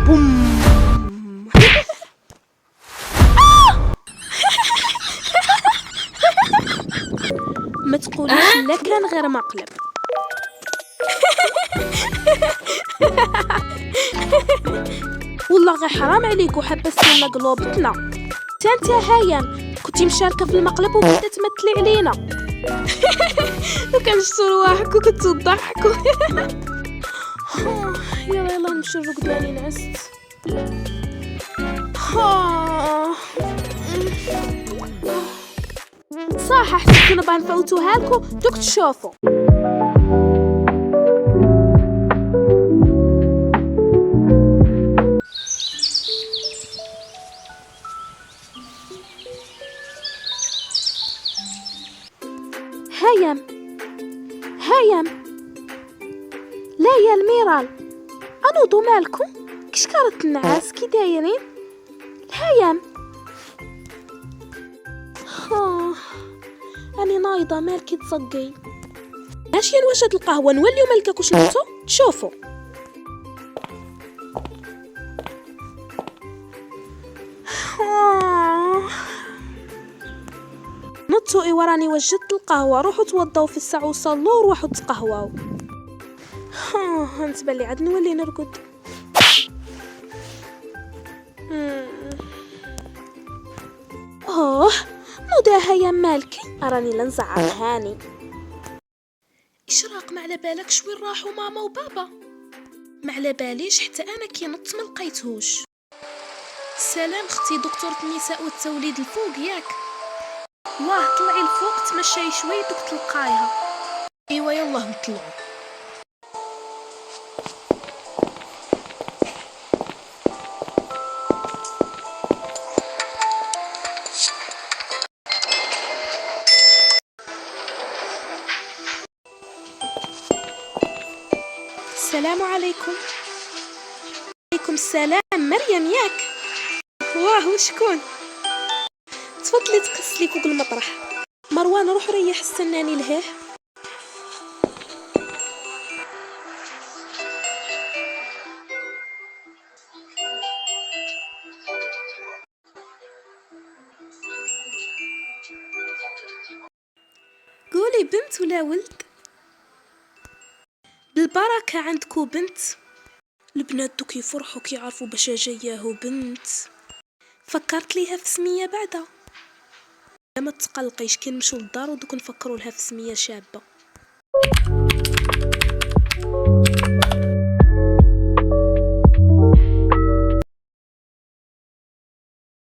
بوم. ما تقوليش لا كان غير مقلب. والله غير حرام عليك وحبستي لنا قلوبتنا. انت هيام كنتي مشاركه في المقلب وبدات تمثلي علينا. وكان شتو رواحك وكنتو تضحكوا. يلا نمشيو نرقدو راني نعست. صح حتى كنا باغي نفوتوها لكم دوك تشوفوا. هيام لا يا الميرال انوضوا مالكم كيش كارت النعاس كي دايرين هيام. راني نايضه مالكي تصقي. ماشي واش هاد القهوه نوليو مالكاك واش نبتو تشوفوا. نطو ايوا راني وجدت القهوه روحوا توضاو في الساعه وصلوا وروحوا تقهواو. نتبان لي عاد نولي نرقد. نوضيها يا مالكي راني لنزعق هاني. اشراق ما على بالك شوين راحوا ماما وبابا؟ ما على باليش حتى انا كي نط ما لقيتهوش. سلام اختي دكتورة النساء والتوليد الفوق ياك؟ واه طلعي الفوق تمشي شوي دوك تلقايها. ايوا يلا نطلعوا. السلام عليكم. عليكم السلام. مريم ياك؟ واه وشكون؟ تفضلي تقصلي فوق المطرح. مروان روح ريح استناني لهيه. قولي بنت ولا ولد؟ بالبركة عندكو بنت. البنات دوك يفرحوا كي يعرفوا باش جاياهو بنت. فكرت ليها في سمية بعدا. ما تقلقيش كي نمشيو للدار ودوك نفكروا لها في سمية شابة.